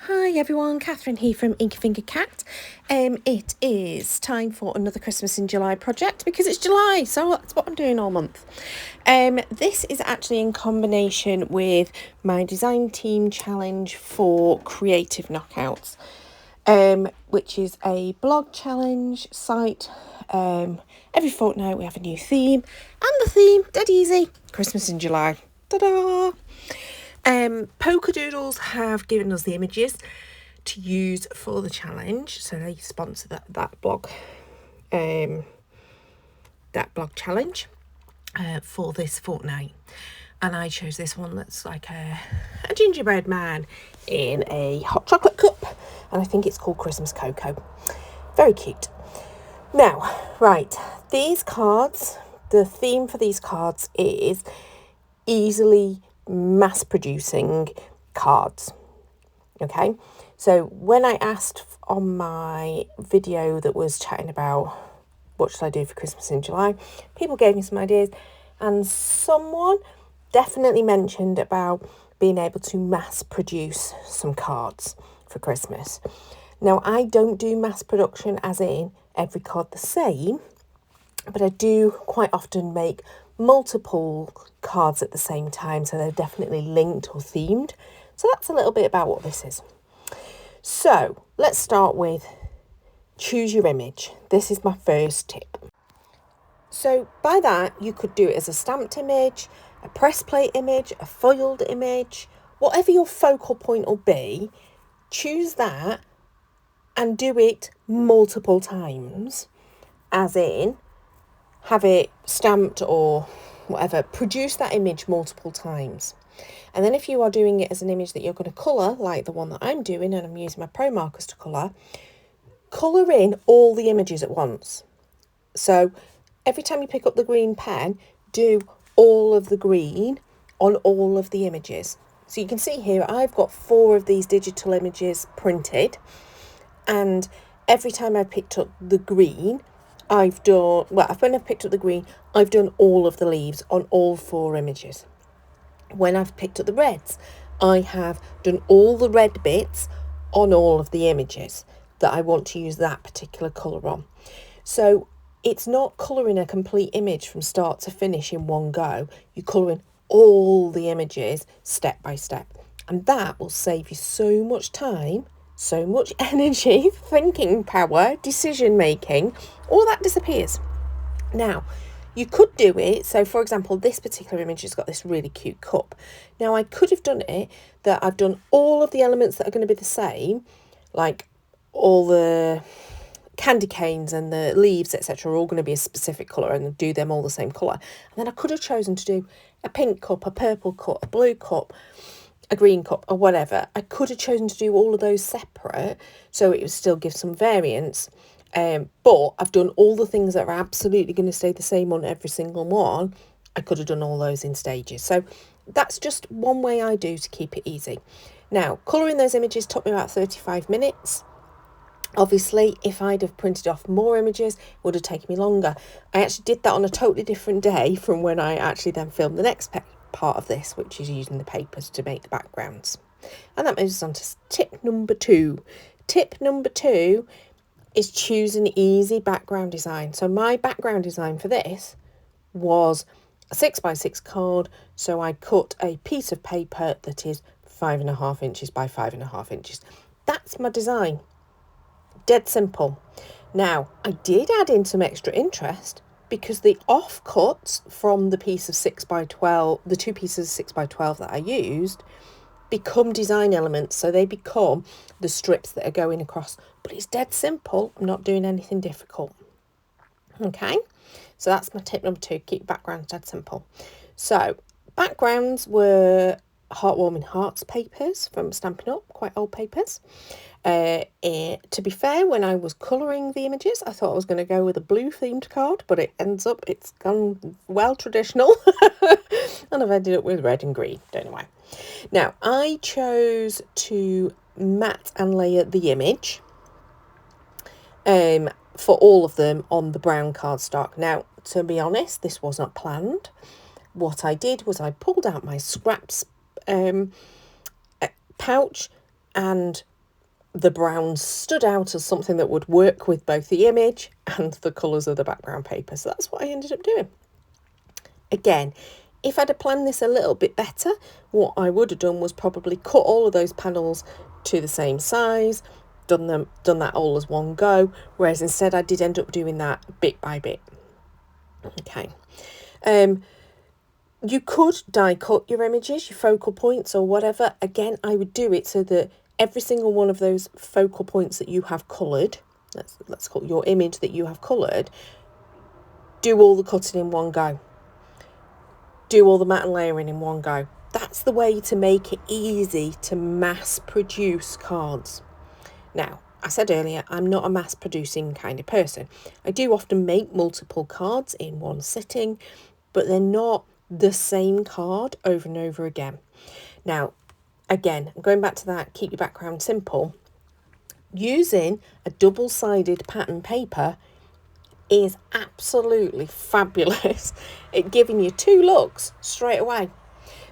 Hi everyone, Catherine here from Inky Finger Cat. It is time for another Christmas in July project because it's July, so that's what I'm doing all month. This is actually in combination with my design team challenge for creative knockouts, which is a blog challenge site. Every fortnight we have a new theme, and the theme, dead easy, Christmas in July. Ta-da! Polkadoodles have given us the images to use for the challenge, so they sponsor that blog challenge for this fortnight, and I chose this one that's like a gingerbread man in a hot chocolate cup, and I think it's called Christmas Cocoa. Very cute. Now, right, these cards, the theme for these cards is easily mass producing cards. Okay, so when I asked on my video that was chatting about what should I do for Christmas in July, people gave me some ideas, and someone definitely mentioned about being able to mass produce some cards for Christmas. Now, I don't do mass production as in every card the same, but I do quite often make multiple cards at the same time, so they're definitely linked or themed. So that's a little bit about what this is. So let's start with choose your image. This is my first tip. So by that, you could do it as a stamped image, a press plate image, a foiled image, whatever your focal point will be. Choose that and do it multiple times, as in have it stamped or whatever, produce that image multiple times. And then if you are doing it as an image that you're going to colour, like the one that I'm doing, and I'm using my pro markers to colour in all the images at once. So every time you pick up the green pen, do all of the green on all of the images. So you can see here, I've got 4 of these digital images printed, and every time I picked up the green, when I've picked up the green, I've done all of the leaves on all 4 images. When I've picked up the reds, I have done all the red bits on all of the images that I want to use that particular colour on. So it's not colouring a complete image from start to finish in one go. You're colouring all the images step by step. And that will save you so much time, so much energy, thinking power, decision making, all that disappears. Now, you could do it, so for example, this particular image has got this really cute cup. Now, I could have done it that I've done all of the elements that are going to be the same, like all the candy canes and the leaves, etc., are all going to be a specific colour, and do them all the same colour. And then I could have chosen to do a pink cup, a purple cup, a blue cup, a green cup, or whatever. I could have chosen to do all of those separate, so it would still give some variance. But I've done all the things that are absolutely going to stay the same on every single one. I could have done all those in stages. So that's just one way I do to keep it easy. Now, colouring those images took me about 35 minutes. Obviously, if I'd have printed off more images, it would have taken me longer. I actually did that on a totally different day from when I actually then filmed the next part of this, which is using the papers to make the backgrounds. And that moves us on to tip number 2. Tip number 2 is choose an easy background design. So my background design for this was a 6x6 card. So I cut a piece of paper that is 5.5 inches by 5.5 inches. That's my design. Dead simple. Now, I did add in some extra interest because the offcuts from the piece of 6x12, the 2 pieces of 6x12 that I used, become design elements, so they become the strips that are going across. But it's dead simple. I'm not doing anything difficult. Okay, so that's my tip number 2. Keep backgrounds dead simple. So backgrounds were Heartwarming Hearts papers from Stampin' Up, quite old papers. To be fair, when I was colouring the images, I thought I was going to go with a blue themed card, but it's gone well traditional, and I've ended up with red and green. Don't know why. Now, I chose to matte and layer the image for all of them on the brown cardstock. Now, to be honest, this was not planned. What I did was I pulled out my scraps pouch and the brown stood out as something that would work with both the image and the colours of the background paper. So that's what I ended up doing. Again, if I'd have planned this a little bit better, what I would have done was probably cut all of those panels to the same size, done that all as one go, whereas instead I did end up doing that bit by bit. Okay. You could die cut your images, your focal points or whatever. Again, I would do it so that every single one of those focal points that you have coloured, let's call it your image that you have coloured, do all the cutting in one go. Do all the matte and layering in one go. That's the way to make it easy to mass produce cards. Now, I said earlier, I'm not a mass producing kind of person. I do often make multiple cards in one sitting, but they're not the same card over and over again. Now, again, going back to that, keep your background simple. Using a double-sided pattern paper is absolutely fabulous at giving you two looks straight away.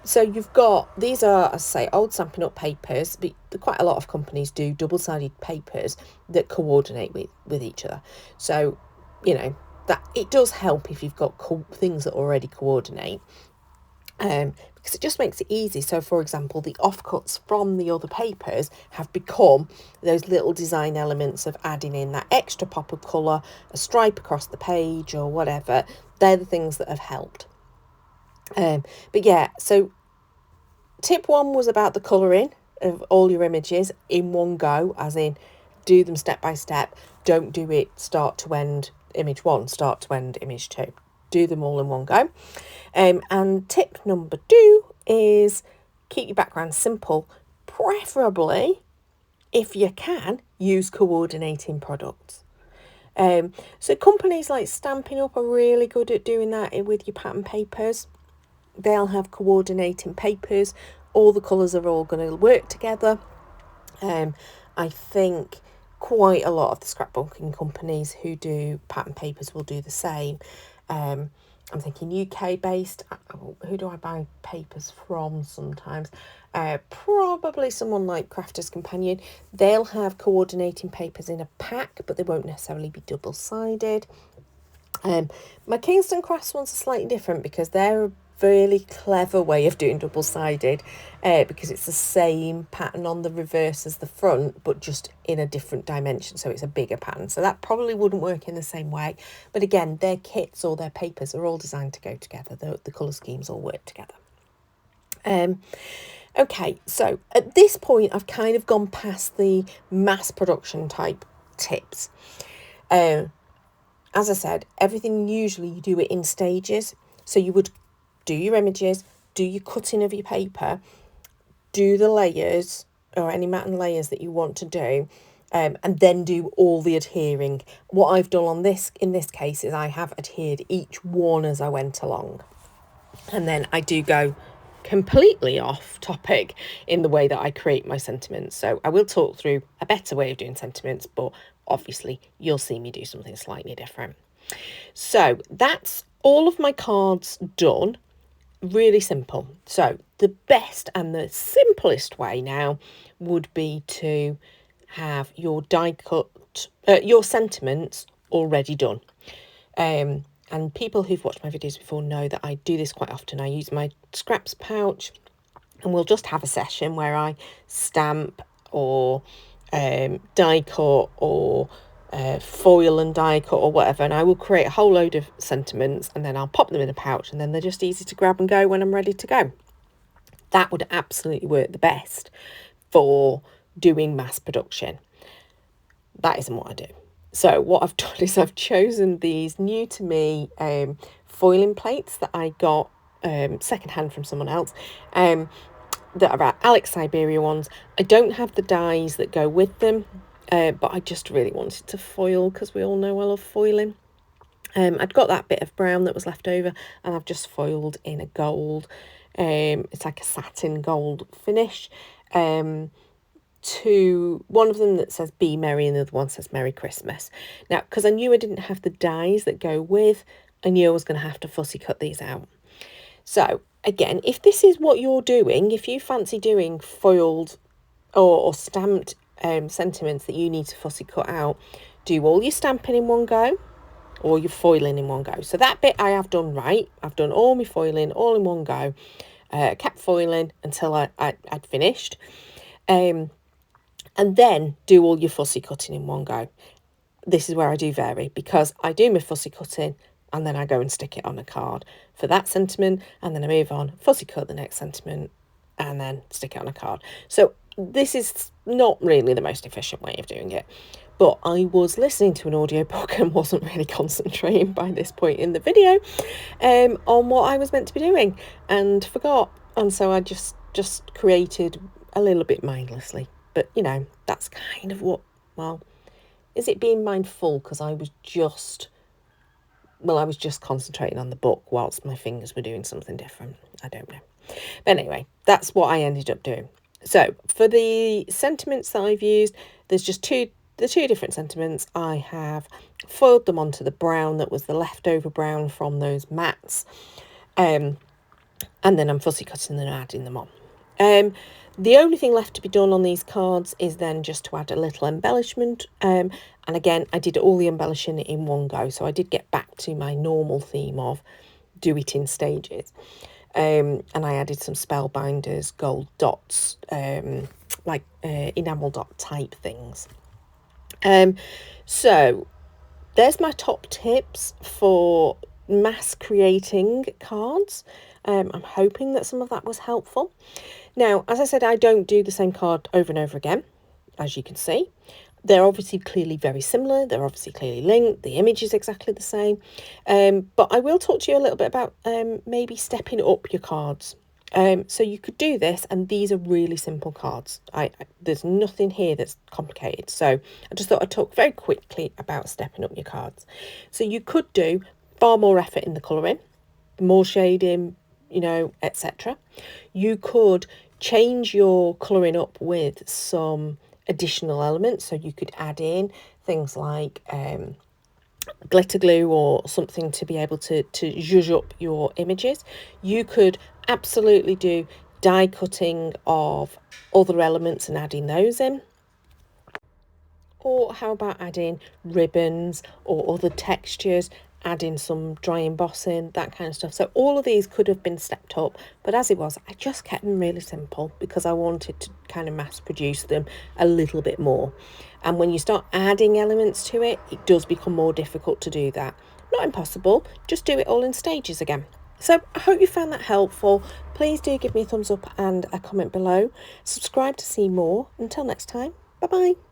So you've got, these are, as I say, old Stampin' Up papers, but quite a lot of companies do double-sided papers that coordinate with each other. So, you know, that it does help if you've got things that already coordinate, because it just makes it easy. So, for example, the offcuts from the other papers have become those little design elements of adding in that extra pop of colour, a stripe across the page or whatever. They're the things that have helped. But yeah, so tip 1 was about the colouring of all your images in one go, as in do them step by step. Don't do it start to end, image 1, start to end, image 2. Do them all in one go. And tip number 2 is keep your background simple. Preferably, if you can, use coordinating products. So companies like Stampin' Up are really good at doing that with your pattern papers. They'll have coordinating papers. All the colours are all going to work together. I think quite a lot of the scrapbooking companies who do pattern papers will do the same. I'm thinking UK based. Who do I buy papers from sometimes? Probably someone like Crafter's Companion. They'll have coordinating papers in a pack, but they won't necessarily be double-sided. My Kingston Crafts ones are slightly different because they're a really clever way of doing double-sided, because it's the same pattern on the reverse as the front, but just in a different dimension, so it's a bigger pattern. So that probably wouldn't work in the same way. But again, their kits or their papers are all designed to go together. The colour schemes all work together. Okay, so at this point, I've kind of gone past the mass production type tips. As I said, everything usually you do it in stages. So you would do your images, do your cutting of your paper, do the layers or any matte and layers that you want to do, and then do all the adhering. What I've done in this case is I have adhered each one as I went along. And then I do go completely off topic in the way that I create my sentiments. So I will talk through a better way of doing sentiments, but obviously you'll see me do something slightly different. So that's all of my cards done. Really simple. So the best and the simplest way now would be to have your die cut, your sentiments already done. And people who've watched my videos before know that I do this quite often. I use my scraps pouch and we'll just have a session where I stamp or die cut or foil and die cut or whatever, and I will create a whole load of sentiments and then I'll pop them in a pouch and then they're just easy to grab and go when I'm ready to go. That would absolutely work the best for doing mass production. That isn't what I do. So what I've done is I've chosen these new to me foiling plates that I got secondhand from someone else, that are Alex Siberia ones. I don't have the dies that go with them, but I just really wanted to foil because we all know I love foiling. I'd got that bit of brown that was left over and I've just foiled in a gold. It's like a satin gold finish. To one of them that says Be Merry and the other one says Merry Christmas. Now, because I knew I didn't have the dies that go with, I knew I was going to have to fussy cut these out. So again, if this is what you're doing, if you fancy doing foiled or stamped sentiments that you need to fussy cut out, do all your stamping in one go or your foiling in one go. So that bit I have done right. I've done all my foiling all in one go. Kept foiling until I'd finished. And then do all your fussy cutting in one go. This is where I do vary, because I do my fussy cutting and then I go and stick it on a card for that sentiment, and then I move on, fussy cut the next sentiment, and then stick it on a card. So this is not really the most efficient way of doing it. But I was listening to an audiobook and wasn't really concentrating by this point in the video on what I was meant to be doing, and forgot. And so I just created a little bit mindlessly. But, you know, that's kind of what, well, is it being mindful? Because I was just concentrating on the book whilst my fingers were doing something different. I don't know. But anyway, that's what I ended up doing. So for the sentiments that I've used, there's just the two different sentiments. I have foiled them onto the brown that was the leftover brown from those mats. And then I'm fussy cutting them and adding them on. The only thing left to be done on these cards is then just to add a little embellishment. And again, I did all the embellishing in one go. So I did get back to my normal theme of do it in stages. And I added some spellbinders, gold dots, like enamel dot type things. So there's my top tips for mass creating cards. I'm hoping that some of that was helpful. Now, as I said, I don't do the same card over and over again, as you can see. They're obviously clearly very similar. They're obviously clearly linked. The image is exactly the same. But I will talk to you a little bit about maybe stepping up your cards. So you could do this, and these are really simple cards. There's nothing here that's complicated. So I just thought I'd talk very quickly about stepping up your cards. So you could do far more effort in the colouring, more shading, you know, etc. You could change your colouring up with some additional elements. So you could add in things like glitter glue or something to be able to zhuzh up your images. You could absolutely do die cutting of other elements and adding those in. Or how about adding ribbons or other textures, adding some dry embossing, that kind of stuff. So all of these could have been stepped up, but as it was, I just kept them really simple because I wanted to kind of mass produce them a little bit more. And when you start adding elements to it, it does become more difficult to do that. Not impossible, just do it all in stages again. So I hope you found that helpful. Please do give me a thumbs up and a comment below. Subscribe to see more. Until next time, bye bye.